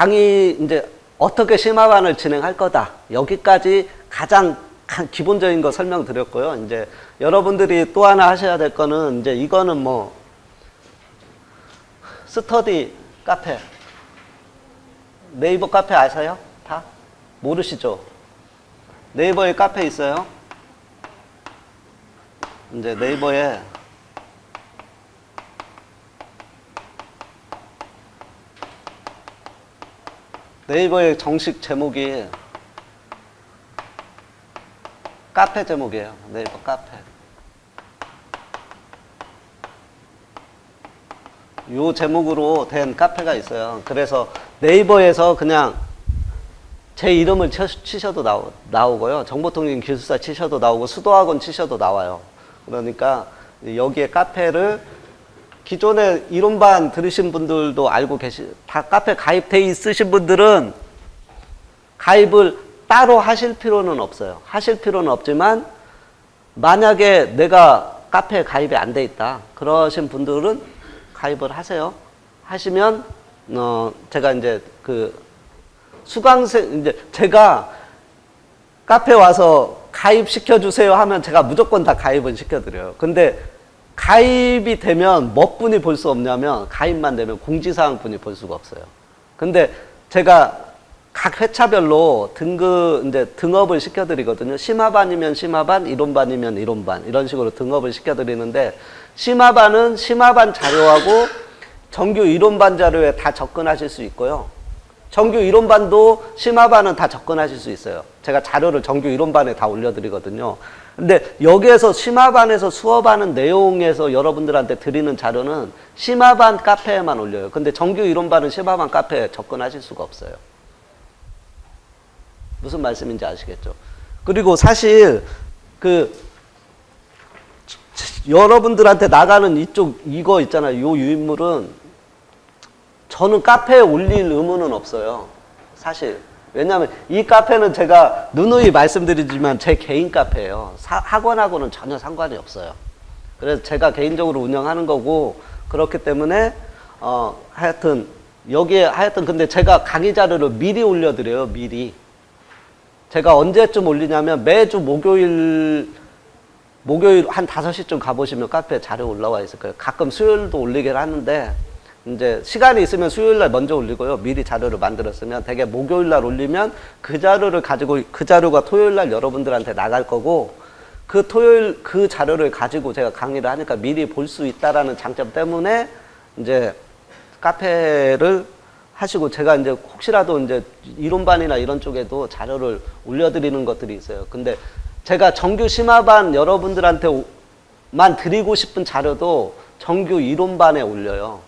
강의 이제 어떻게 심화반을 진행할 거다. 여기까지 가장 기본적인 거 설명드렸고요. 이제 여러분들이 또 하나 하셔야 될 거는 이제 이거는 뭐 스터디 카페, 네이버 카페 아세요? 다? 모르시죠? 네이버에 카페 있어요? 이제 네이버에 네이버의 정식 제목이 카페 제목이에요. 네이버 카페. 요 제목으로 된 카페가 있어요. 그래서 네이버에서 그냥 제 이름을 치셔도 나오고요. 정보통신 기술사 치셔도 나오고 수도학원 치셔도 나와요. 그러니까 여기에 카페를 기존에 이론반 들으신 분들도 알고 다 카페 가입돼 있으신 분들은 가입을 따로 하실 필요는 없어요. 하실 필요는 없지만 만약에 내가 카페에 가입이 안 돼 있다. 그러신 분들은 가입을 하세요. 하시면 제가 이제 그 수강생 이제 제가 카페 와서 가입시켜 주세요 하면 제가 무조건 다 가입은 시켜드려요. 근데 가입이 되면 몇 분이 볼 수 없냐면 가입만 되면 공지사항 분이 볼 수가 없어요. 근데 제가 각 회차별로 이제 등업을 시켜드리거든요. 심화반이면 심화반, 이론반이면 이론반 이런 식으로 등업을 시켜드리는데 심화반은 심화반 자료하고 정규 이론반 자료에 다 접근하실 수 있고요. 정규 이론반도 심화반은 다 접근하실 수 있어요. 제가 자료를 정규 이론반에 다 올려드리거든요. 근데 여기에서 심화반에서 수업하는 내용에서 여러분들한테 드리는 자료는 심화반 카페에만 올려요. 근데 정규 이론반은 심화반 카페에 접근하실 수가 없어요. 무슨 말씀인지 아시겠죠? 그리고 사실 여러분들한테 나가는 이거 있잖아요. 요 유인물은 저는 카페에 올릴 의무는 없어요. 사실. 왜냐하면 이 카페는 제가 누누이 말씀드리지만 제 개인 카페예요. 학원하고는 전혀 상관이 없어요. 그래서 제가 개인적으로 운영하는 거고 그렇기 때문에 하여튼 여기에 근데 제가 강의 자료를 미리 올려드려요. 미리. 제가 언제쯤 올리냐면 매주 목요일 한 5시쯤 가보시면 카페에 자료 올라와 있을 거예요. 가끔 수요일도 올리긴 하는데 이제 시간이 있으면 수요일날 먼저 올리고요. 미리 자료를 만들었으면 되게 목요일날 올리면 그 자료를 가지고 그 자료가 토요일날 여러분들한테 나갈 거고 그 자료를 가지고 제가 강의를 하니까 미리 볼 수 있다라는 장점 때문에 이제 카페를 하시고 제가 이제 혹시라도 이제 이론반이나 이런 쪽에도 자료를 올려드리는 것들이 있어요. 근데 제가 정규 심화반 여러분들한테만 드리고 싶은 자료도 정규 이론반에 올려요.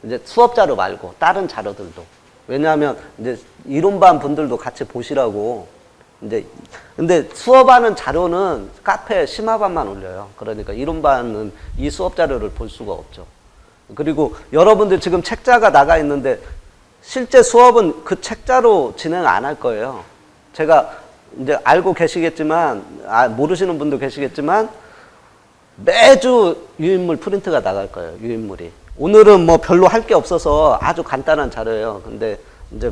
이제 수업 자료 말고 다른 자료들도. 왜냐하면 이제 이론반 분들도 같이 보시라고. 근데 수업하는 자료는 카페 심화반만 올려요. 그러니까 이론반은 이 수업 자료를 볼 수가 없죠. 그리고 여러분들 지금 책자가 나가 있는데 실제 수업은 그 책자로 진행 안 할 거예요. 제가 이제 알고 계시겠지만, 모르시는 분도 계시겠지만, 매주 유인물 프린트가 나갈 거예요. 유인물이. 오늘은 뭐 별로 할 게 없어서 아주 간단한 자료예요. 근데 이제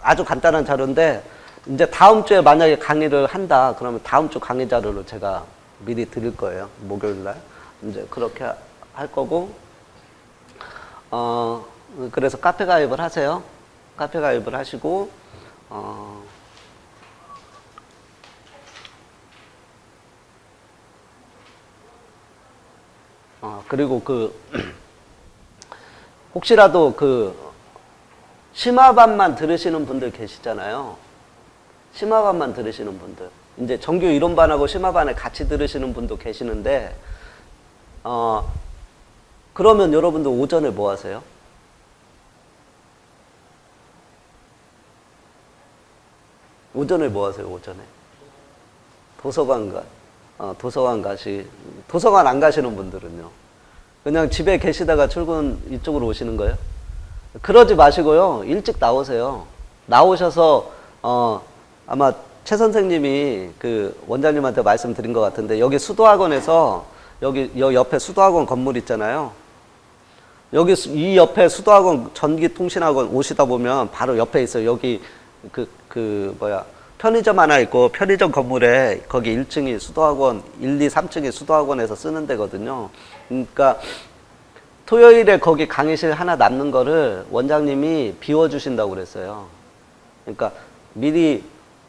아주 간단한 자료인데, 이제 다음 주에 만약에 강의를 한다, 그러면 다음 주 강의 자료를 제가 미리 드릴 거예요. 목요일 날. 이제 그렇게 할 거고, 그래서 카페 가입을 하세요. 카페 가입을 하시고, 그리고 혹시라도 심화반만 들으시는 분들 계시잖아요. 심화반만 들으시는 분들. 이제 정규 이론반하고 심화반에 같이 들으시는 분도 계시는데, 그러면 여러분들 오전에 뭐 하세요? 오전에 뭐 하세요, 오전에? 도서관 안 가시는 분들은요. 그냥 집에 계시다가 출근 이쪽으로 오시는 거예요? 그러지 마시고요. 일찍 나오세요. 나오셔서, 아마 최 선생님이 그 원장님한테 말씀드린 것 같은데, 여기 수도학원에서, 여기 옆에 수도학원 건물 있잖아요. 여기 이 옆에 수도학원 전기통신학원 오시다 보면 바로 옆에 있어요. 여기 편의점 하나 있고 편의점 건물에 거기 1층이 수도학원, 1, 2, 3층이 수도학원에서 쓰는 데거든요. 그러니까 토요일에 거기 강의실 하나 남는 거를 원장님이 비워주신다고 그랬어요. 그러니까 미리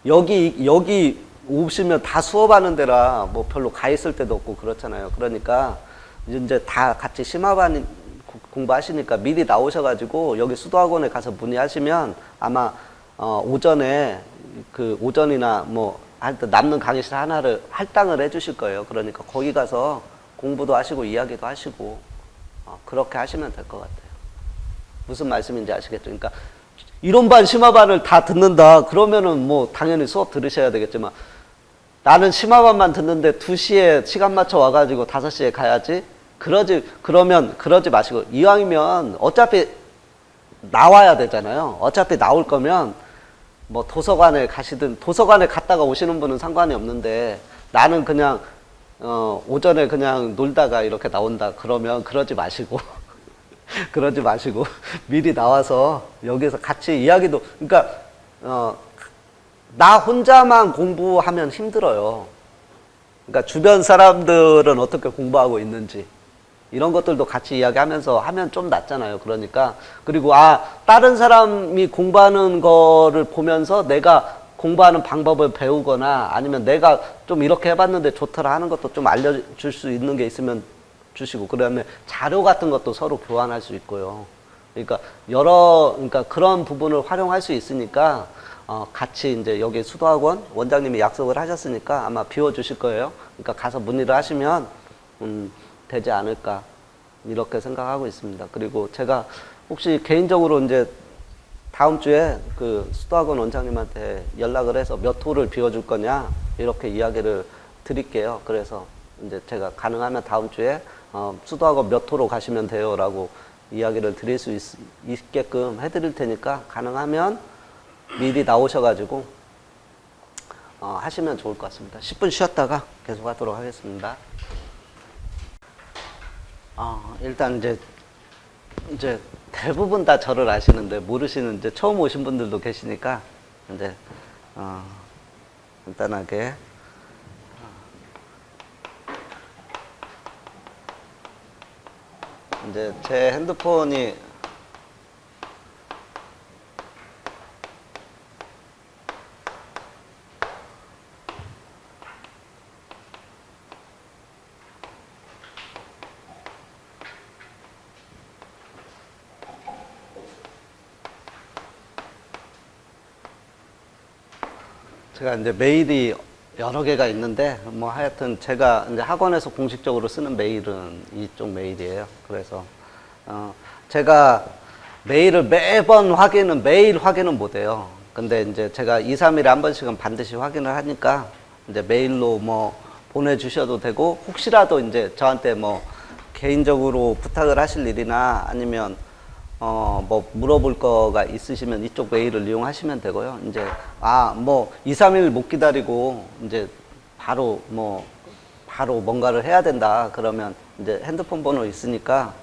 여기 오시면 다 수업하는 데라 뭐 별로 가 있을 데도 없고 그렇잖아요. 그러니까 이제 다 같이 심화반 공부하시니까 미리 나오셔가지고 여기 수도학원에 가서 문의하시면 아마 오전에 오전이나 뭐 하여튼 남는 강의실 하나를 할당을 해주실 거예요. 그러니까 거기 가서 공부도 하시고 이야기도 하시고 그렇게 하시면 될 것 같아요. 무슨 말씀인지 아시겠죠? 그러니까 이론반 심화반을 다 듣는다 그러면은 뭐 당연히 수업 들으셔야 되겠지만 나는 심화반만 듣는데 2시에 시간 맞춰 와가지고 5시에 가야지 그러지 마시고 이왕이면 어차피 나와야 되잖아요. 어차피 나올 거면 뭐 도서관에 가시든 도서관에 갔다가 오시는 분은 상관이 없는데 나는 그냥 오전에 그냥 놀다가 이렇게 나온다 그러면 그러지 마시고 그러지 마시고 미리 나와서 여기서 같이 이야기도 그러니까 나 혼자만 공부하면 힘들어요. 그러니까 주변 사람들은 어떻게 공부하고 있는지 이런 것들도 같이 이야기하면서 하면 좀 낫잖아요. 그러니까 그리고 다른 사람이 공부하는 거를 보면서 내가 공부하는 방법을 배우거나 아니면 내가 좀 이렇게 해봤는데 좋더라 하는 것도 좀 알려줄 수 있는 게 있으면 주시고 그다음에 자료 같은 것도 서로 교환할 수 있고요. 그러니까 그러니까 그런 부분을 활용할 수 있으니까 같이 이제 여기 수도학원 원장님이 약속을 하셨으니까 아마 비워주실 거예요. 그러니까 가서 문의를 하시면 되지 않을까 이렇게 생각하고 있습니다. 그리고 제가 혹시 개인적으로 이제 다음 주에 그 수도학원 원장님한테 연락을 해서 몇 호를 비워줄 거냐 이렇게 이야기를 드릴게요. 그래서 이제 제가 가능하면 다음 주에 수도학원 몇 호로 가시면 돼요라고 이야기를 드릴 수 있게끔 해드릴 테니까 가능하면 미리 나오셔가지고 하시면 좋을 것 같습니다. 10분 쉬었다가 계속 하도록 하겠습니다. 일단 이제 대부분 다 저를 아시는데 모르시는 이제 처음 오신 분들도 계시니까 이제 간단하게 이제 제 핸드폰이 제가 이제 메일이 여러 개가 있는데 뭐 하여튼 제가 이제 학원에서 공식적으로 쓰는 메일은 이쪽 메일이에요. 그래서 제가 메일을 매일 확인은 못 해요. 근데 이제 제가 2, 3일에 한 번씩은 반드시 확인을 하니까 이제 메일로 뭐 보내주셔도 되고 혹시라도 이제 저한테 뭐 개인적으로 부탁을 하실 일이나 아니면 뭐 물어볼 거가 있으시면 이쪽 메일을 이용하시면 되고요. 이제 뭐 2, 3일 못 기다리고 이제 바로 뭔가를 해야 된다. 그러면 이제 핸드폰 번호 있으니까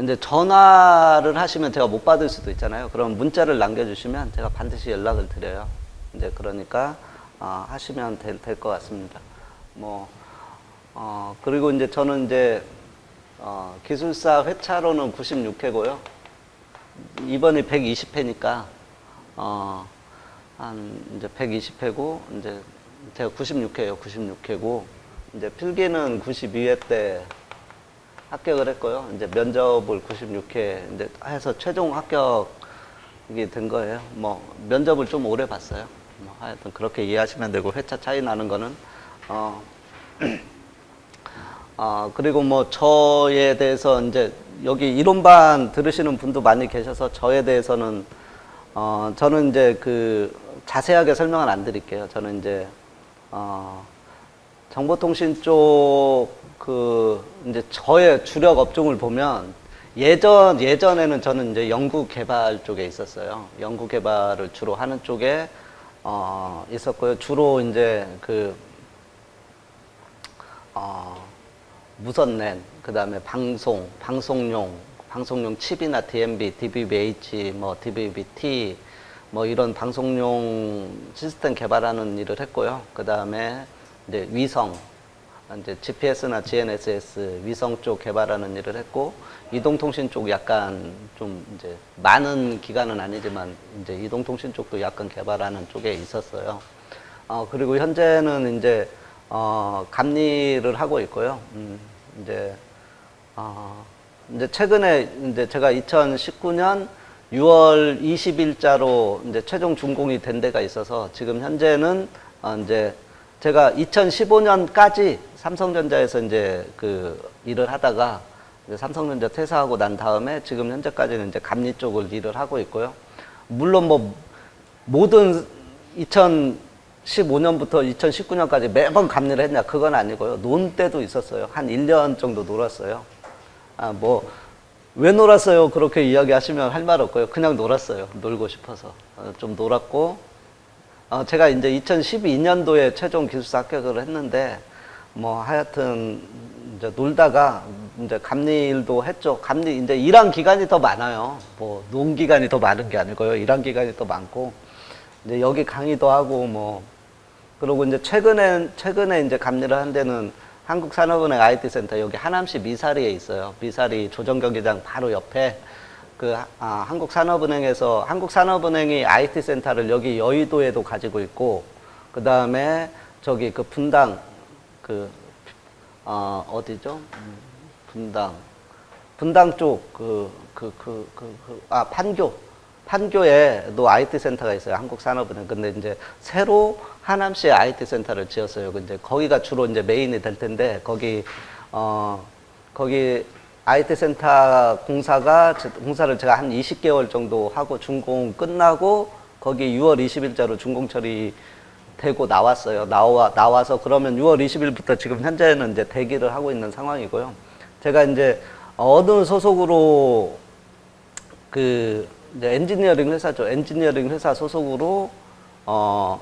이제 전화를 하시면 제가 못 받을 수도 있잖아요. 그럼 문자를 남겨주시면 제가 반드시 연락을 드려요. 이제 그러니까 하시면 될 것 같습니다. 그리고 이제 저는 이제 기술사 회차로는 96회고요. 이번이 120회니까 한 이제 120회고 이제 제가 96회예요. 96회고 이제 필기는 92회 때 합격을 했고요. 이제 면접을 96회 이제 해서 최종 합격이 된 거예요. 뭐 면접을 좀 오래 봤어요. 뭐 하여튼 그렇게 이해하시면 되고 회차 차이 나는 거는 그리고 뭐 저에 대해서 이제 여기 이론반 들으시는 분도 많이 계셔서 저에 대해서는 저는 이제 자세하게 설명은 안 드릴게요. 저는 이제 정보통신 쪽 이제 저의 주력 업종을 보면 예전에는 저는 이제 연구 개발 쪽에 있었어요. 연구 개발을 주로 하는 쪽에 있었고요. 주로 이제 무선랜, 그 다음에 방송용 칩이나 DMB, DVB-H, 뭐 DVB-T, 뭐 이런 방송용 시스템 개발하는 일을 했고요. 그 다음에 이제 위성, 이제 GPS나 GNSS 위성 쪽 개발하는 일을 했고, 이동통신 쪽 약간 좀 이제 많은 기간은 아니지만 이제 이동통신 쪽도 약간 개발하는 쪽에 있었어요. 그리고 현재는 이제 감리를 하고 있고요. 이제 이제 최근에 이제 제가 2019년 6월 20일자로 이제 최종 준공이 된 데가 있어서 지금 현재는 이제 제가 2015년까지 삼성전자에서 이제 그 일을 하다가 이제 삼성전자 퇴사하고 난 다음에 지금 현재까지는 이제 감리 쪽을 일을 하고 있고요. 물론 뭐 모든 2015년부터 2019년까지 매번 감리를 했냐 그건 아니고요. 논 때도 있었어요. 한 1년 정도 놀았어요. 뭐 왜 놀았어요? 그렇게 이야기하시면 할 말 없고요. 그냥 놀았어요. 놀고 싶어서 좀 놀았고, 제가 이제 2012년도에 최종 기술사 합격을 했는데, 뭐 하여튼 이제 놀다가 이제 감리 일도 했죠. 감리 이제 일한 기간이 더 많아요. 뭐 논 기간이 더 많은 게 아니고요. 일한 기간이 더 많고, 이제 여기 강의도 하고 뭐 그리고 이제 최근에 이제 감리를 한 데는 한국산업은행 IT센터 여기 하남시 미사리에 있어요. 미사리 조정경기장 바로 옆에 그 한국산업은행이 IT센터를 여기 여의도에도 가지고 있고, 그 다음에 저기 그 분당 어디죠? 분당 쪽 판교에도 IT 센터가 있어요. 한국산업은행. 근데 이제 새로 하남시에 IT 센터를 지었어요. 근데 거기가 주로 이제 메인이 될 텐데, 거기 IT 센터 공사를 제가 한 20개월 정도 하고 준공 끝나고 거기 6월 20일자로 준공 처리되고 나왔어요. 나와서 그러면 6월 20일부터 지금 현재는 이제 대기를 하고 있는 상황이고요. 제가 이제 어느 소속으로 이제 엔지니어링 회사죠. 엔지니어링 회사 소속으로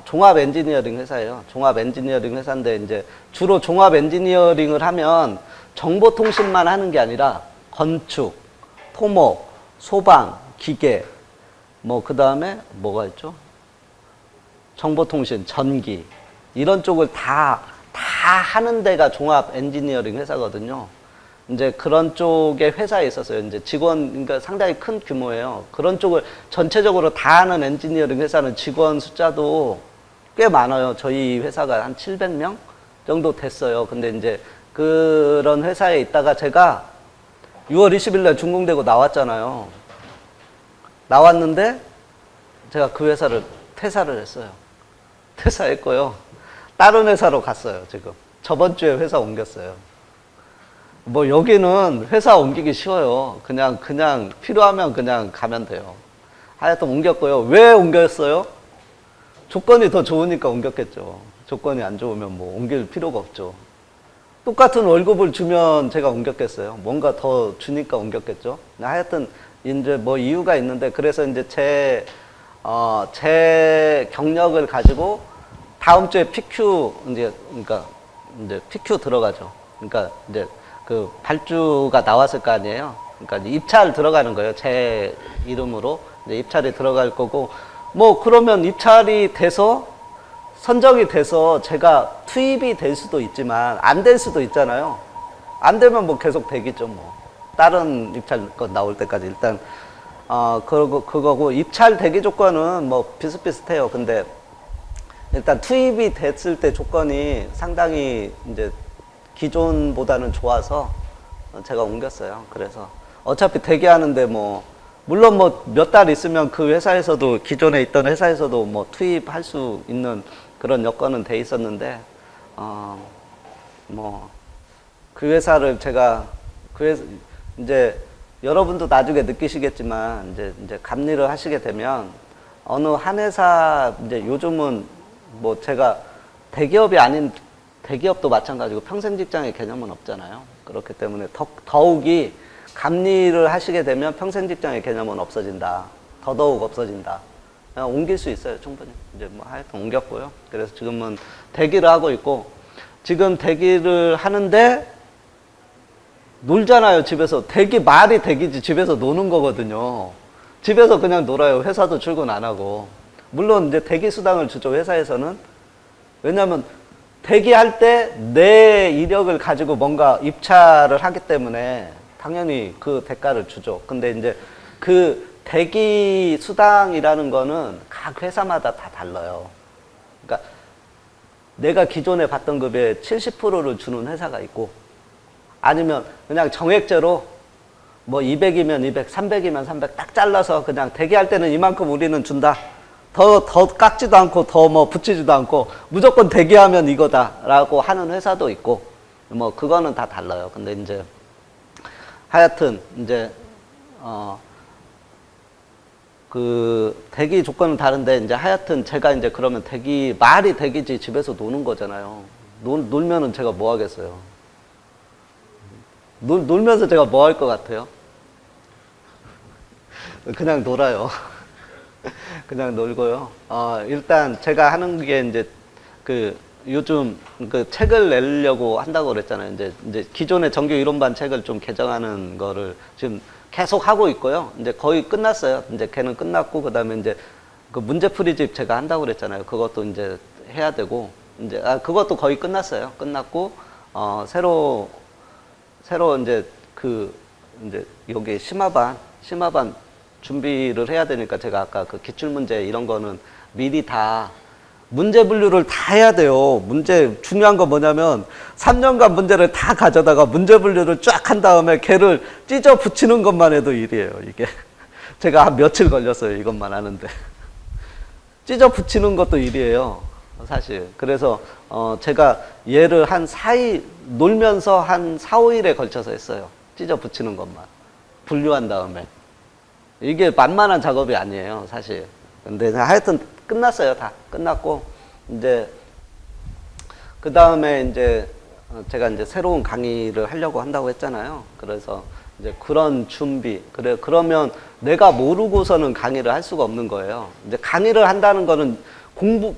종합 엔지니어링 회사예요. 종합 엔지니어링 회사인데 이제 주로 종합 엔지니어링을 하면 정보통신만 하는 게 아니라 건축, 토목, 소방, 기계, 뭐 그다음에 뭐가 있죠? 정보통신, 전기 이런 쪽을 다 하는 데가 종합 엔지니어링 회사거든요. 이제 그런 쪽의 회사에 있었어요. 이제 그러니까 상당히 큰 규모예요. 그런 쪽을 전체적으로 다 하는 엔지니어링 회사는 직원 숫자도 꽤 많아요. 저희 회사가 한 700명 정도 됐어요. 근데 이제 그런 회사에 있다가 제가 6월 20일 날 준공되고 나왔잖아요. 나왔는데 제가 그 회사를 퇴사를 했어요. 퇴사했고요. 다른 회사로 갔어요, 지금. 저번 주에 회사 옮겼어요. 뭐 여기는 회사 옮기기 쉬워요. 그냥 필요하면 그냥 가면 돼요. 하여튼 옮겼고요. 왜 옮겼어요? 조건이 더 좋으니까 옮겼겠죠. 조건이 안 좋으면 뭐 옮길 필요가 없죠. 똑같은 월급을 주면 제가 옮겼겠어요. 뭔가 더 주니까 옮겼겠죠. 하여튼 이제 뭐 이유가 있는데, 그래서 이제 제 경력을 가지고 다음 주에 PQ 그러니까 이제 PQ 들어가죠. 그러니까 이제 그 발주가 나왔을 거 아니에요. 그러니까 입찰 들어가는 거예요. 제 이름으로 이제 입찰이 들어갈 거고, 뭐 그러면 입찰이 돼서 선정이 돼서 제가 투입이 될 수도 있지만 안 될 수도 있잖아요. 안 되면 뭐 계속 대기죠. 뭐 다른 입찰 건 나올 때까지 일단 그거고, 입찰 대기 조건은 뭐 비슷비슷해요. 근데 일단 투입이 됐을 때 조건이 상당히 이제 기존보다는 좋아서 제가 옮겼어요. 그래서 어차피 대기하는데 뭐 물론 뭐 몇 달 있으면 그 회사에서도, 기존에 있던 회사에서도 뭐 투입할 수 있는 그런 여건은 돼 있었는데, 뭐 그 회사를 제가 이제 여러분도 나중에 느끼시겠지만 이제 감리를 하시게 되면 어느 한 회사, 이제 요즘은 뭐 제가 대기업이 아닌 대기업도 마찬가지고 평생 직장의 개념은 없잖아요. 그렇기 때문에 더욱이 감리를 하시게 되면 평생 직장의 개념은 없어진다. 더더욱 없어진다. 그냥 옮길 수 있어요, 충분히. 이제 뭐 하여튼 옮겼고요. 그래서 지금은 대기를 하고 있고, 지금 대기를 하는데 놀잖아요, 집에서. 말이 댁이지, 집에서 노는 거거든요. 집에서 그냥 놀아요. 회사도 출근 안 하고. 물론 이제 대기 수당을 주죠, 회사에서는. 왜냐면 대기할 때 내 이력을 가지고 뭔가 입찰을 하기 때문에 당연히 그 대가를 주죠. 근데 이제 그 대기 수당이라는 거는 각 회사마다 다 달라요. 그러니까 내가 기존에 받던 급여의 70%를 주는 회사가 있고, 아니면 그냥 정액제로 뭐 200이면 200, 300이면 300 딱 잘라서 그냥 대기할 때는 이만큼 우리는 준다. 더 깎지도 않고 더 뭐 붙이지도 않고 무조건 대기하면 이거다라고 하는 회사도 있고, 뭐 그거는 다 달라요. 근데 이제 하여튼 이제 그 대기 조건은 다른데, 이제 하여튼 제가 이제 그러면 말이 대기지 집에서 노는 거잖아요. 놀면은 제가 뭐 하겠어요? 놀면서 제가 뭐 할 것 같아요? 그냥 놀아요. 그냥 놀고요. 일단 제가 하는 게 이제 요즘 그 책을 내려고 한다고 그랬잖아요. 이제 기존의 정규 이론반 책을 좀 개정하는 거를 지금 계속 하고 있고요. 이제 거의 끝났어요. 이제 걔는 끝났고, 그 다음에 이제 그 문제풀이집 제가 한다고 그랬잖아요. 그것도 이제 해야 되고, 이제, 그것도 거의 끝났어요. 끝났고, 새로 이제 이제 여기 심화반 준비를 해야 되니까, 제가 아까 그 기출문제 이런 거는 미리 다 문제 분류를 다 해야 돼요. 중요한 건 뭐냐면 3년간 문제를 다 가져다가 문제 분류를 쫙 한 다음에 걔를 찢어 붙이는 것만 해도 일이에요, 이게. 제가 한 며칠 걸렸어요, 이것만 하는데. 찢어 붙이는 것도 일이에요, 사실. 그래서 제가 얘를 한 4일, 놀면서 한 4, 5일에 걸쳐서 했어요. 찢어 붙이는 것만. 분류한 다음에. 이게 만만한 작업이 아니에요, 사실. 근데 하여튼 끝났어요, 다. 끝났고, 이제, 그 다음에 이제, 제가 이제 새로운 강의를 하려고 한다고 했잖아요. 그래서 이제 그런 준비. 그러면 내가 모르고서는 강의를 할 수가 없는 거예요. 이제 강의를 한다는 거는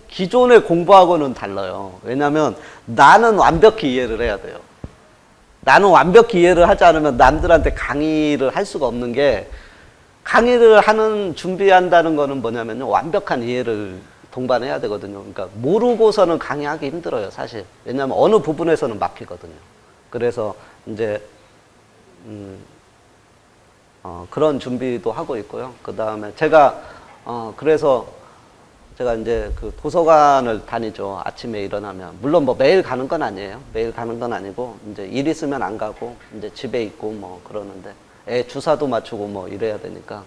기존의 공부하고는 달라요. 왜냐면 나는 완벽히 이해를 해야 돼요. 나는 완벽히 이해를 하지 않으면 남들한테 강의를 할 수가 없는 게, 강의를 준비한다는 거는 뭐냐면요, 완벽한 이해를 동반해야 되거든요. 그러니까 모르고서는 강의하기 힘들어요, 사실. 왜냐하면 어느 부분에서는 막히거든요. 그래서 이제 그런 준비도 하고 있고요. 그 다음에 그래서 제가 이제 그 도서관을 다니죠. 아침에 일어나면. 물론 뭐 매일 가는 건 아니에요. 매일 가는 건 아니고, 이제 일 있으면 안 가고, 이제 집에 있고 뭐 그러는데, 애 주사도 맞추고 뭐 이래야 되니까.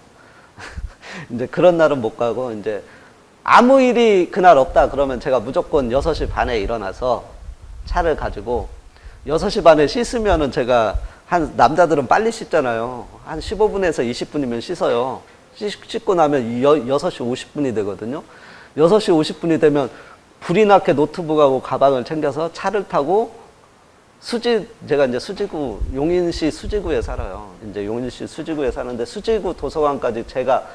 이제 그런 날은 못 가고, 이제 아무 일이 그날 없다 그러면 제가 무조건 6시 반에 일어나서 차를 가지고 6시 반에 씻으면은 제가 남자들은 빨리 씻잖아요. 한 15분에서 20분이면 씻어요. 씻고 나면 6시 50분이 되거든요. 6시 50분이 되면 불이 나게 노트북하고 가방을 챙겨서 차를 타고 제가 이제 용인시 수지구에 살아요. 이제 용인시 수지구에 사는데, 수지구 도서관까지 제가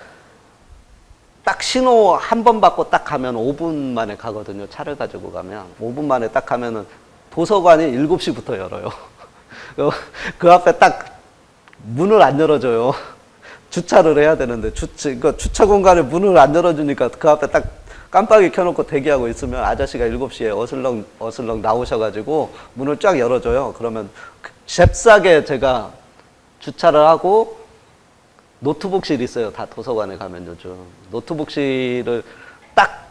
딱 신호 한 번 받고 딱 가면 5분 만에 가거든요. 차를 가지고 가면. 5분 만에 딱 가면은 도서관이 7시부터 열어요. 그 앞에 딱 문을 안 열어줘요. 주차를 해야 되는데, 주차 공간에 문을 안 열어주니까 그 앞에 딱 깜빡이 켜놓고 대기하고 있으면 아저씨가 7시에 어슬렁 나오셔가지고 문을 쫙 열어줘요. 그러면 잽싸게 제가 주차를 하고, 노트북실 있어요. 다 도서관에 가면 요즘. 노트북실을 딱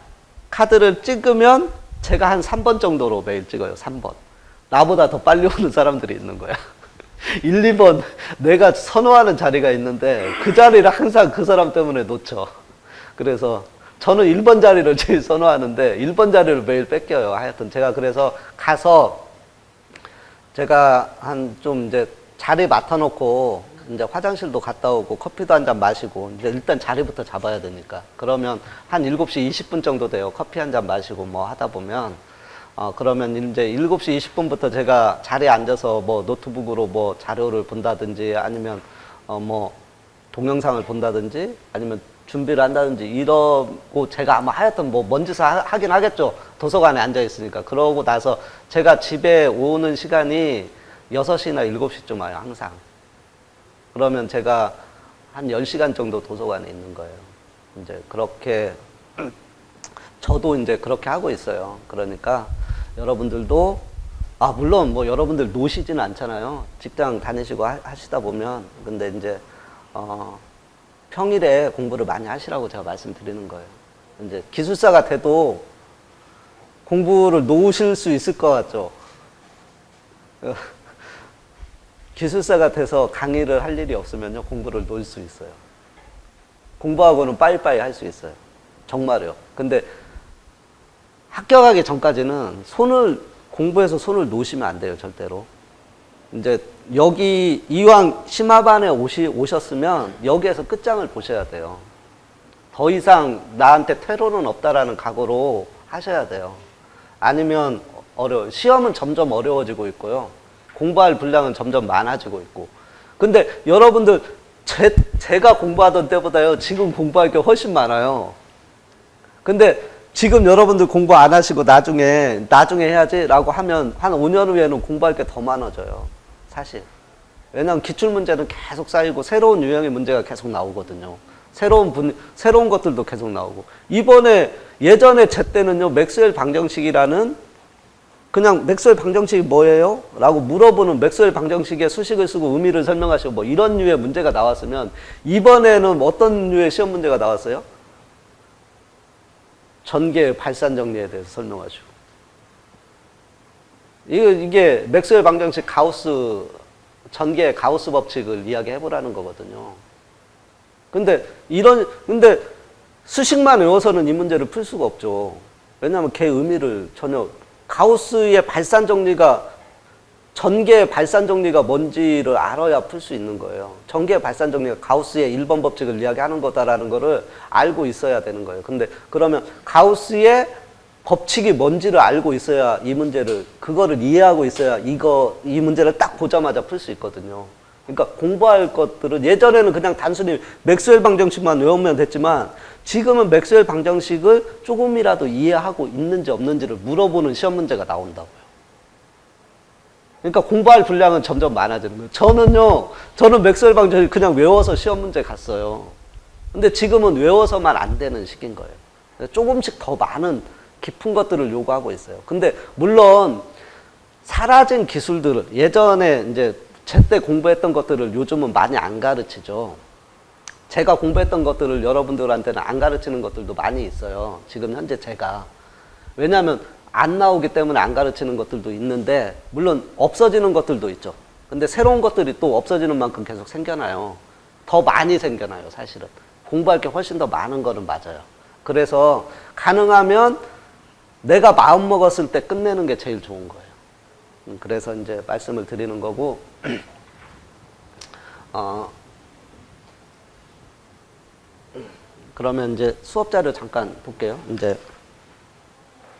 카드를 찍으면 제가 한 3번 정도로 매일 찍어요. 3번. 나보다 더 빨리 오는 사람들이 있는 거야. 1, 2번 내가 선호하는 자리가 있는데 그 자리를 항상 그 사람 때문에 놓쳐. 그래서 저는 1번 자리를 제일 선호하는데 1번 자리를 매일 뺏겨요. 하여튼 제가 그래서 가서 제가 좀 이제 자리 맡아놓고 이제 화장실도 갔다 오고 커피도 한 잔 마시고, 이제 일단 자리부터 잡아야 되니까. 그러면 한 7시 20분 정도 돼요. 커피 한 잔 마시고 뭐 하다 보면. 그러면 이제 7시 20분부터 제가 자리에 앉아서 뭐 노트북으로 뭐 자료를 본다든지, 아니면 뭐 동영상을 본다든지, 아니면 준비를 한다든지 이러고, 제가 아마 하여튼 뭐 뭔 짓을 하긴 하겠죠. 도서관에 앉아 있으니까. 그러고 나서 제가 집에 오는 시간이 6시나 7시쯤 와요, 항상. 그러면 제가 한 10시간 정도 도서관에 있는 거예요. 이제 그렇게, 저도 이제 그렇게 하고 있어요. 그러니까 여러분들도, 물론 뭐 여러분들 노시지는 않잖아요. 직장 다니시고 하시다 보면. 근데 이제, 평일에 공부를 많이 하시라고 제가 말씀드리는 거예요. 이제 기술사가 돼도 공부를 놓으실 수 있을 것 같죠? 기술사가 돼서 강의를 할 일이 없으면요, 공부를 놓을 수 있어요. 공부하고는 빠이빠이 할 수 있어요. 정말요. 근데 합격하기 전까지는 공부해서 손을 놓으시면 안 돼요, 절대로. 이제 여기 이왕 심화반에 오셨으면 여기에서 끝장을 보셔야 돼요. 더 이상 나한테 퇴로는 없다라는 각오로 하셔야 돼요. 아니면 시험은 점점 어려워지고 있고요. 공부할 분량은 점점 많아지고 있고. 근데 여러분들 제가 공부하던 때보다요, 지금 공부할 게 훨씬 많아요. 근데 지금 여러분들 공부 안 하시고 나중에 해야지라고 하면 한 5년 후에는 공부할 게 더 많아져요. 사실. 왜냐하면 기출문제는 계속 쌓이고 새로운 유형의 문제가 계속 나오거든요. 새로운 것들도 계속 나오고. 예전에 제 때는요, 맥스웰 방정식이라는, 그냥 맥스웰 방정식이 뭐예요? 라고 물어보는 맥스웰 방정식의 수식을 쓰고 의미를 설명하시고 뭐 이런 류의 문제가 나왔으면, 이번에는 어떤 류의 시험 문제가 나왔어요? 전개의 발산 정리에 대해서 설명하시고. 이게 맥스웰 방정식 전개의 가우스 법칙을 이야기해 보라는 거거든요. 근데 수식만 외워서는 이 문제를 풀 수가 없죠. 왜냐하면 걔 의미를 가우스의 발산 정리가, 전개의 발산 정리가 뭔지를 알아야 풀 수 있는 거예요. 전개의 발산 정리가 가우스의 1번 법칙을 이야기하는 거다라는 거를 알고 있어야 되는 거예요. 근데 그러면 가우스의 법칙이 뭔지를 알고 있어야 그거를 이해하고 있어야 이 문제를 딱 보자마자 풀 수 있거든요. 그러니까 공부할 것들은 예전에는 그냥 단순히 맥스웰 방정식만 외우면 됐지만, 지금은 맥스웰 방정식을 조금이라도 이해하고 있는지 없는지를 물어보는 시험 문제가 나온다고요. 그러니까 공부할 분량은 점점 많아지는 거예요. 저는 맥스웰 방정식 그냥 외워서 시험 문제 갔어요. 근데 지금은 외워서만 안 되는 시기인 거예요. 조금씩 더 많은 깊은 것들을 요구하고 있어요. 근데 물론 사라진 기술들을, 예전에 이제 제때 공부했던 것들을 요즘은 많이 안 가르치죠. 제가 공부했던 것들을 여러분들한테는 안 가르치는 것들도 많이 있어요. 지금 현재 제가. 왜냐하면 안 나오기 때문에 안 가르치는 것들도 있는데, 물론 없어지는 것들도 있죠. 근데 새로운 것들이 또 없어지는 만큼 계속 생겨나요. 더 많이 생겨나요, 사실은. 공부할 게 훨씬 더 많은 거는 맞아요. 그래서 가능하면 내가 마음 먹었을 때 끝내는 게 제일 좋은 거예요. 그래서 이제 말씀을 드리는 거고, 그러면 이제 수업 자료 잠깐 볼게요. 이제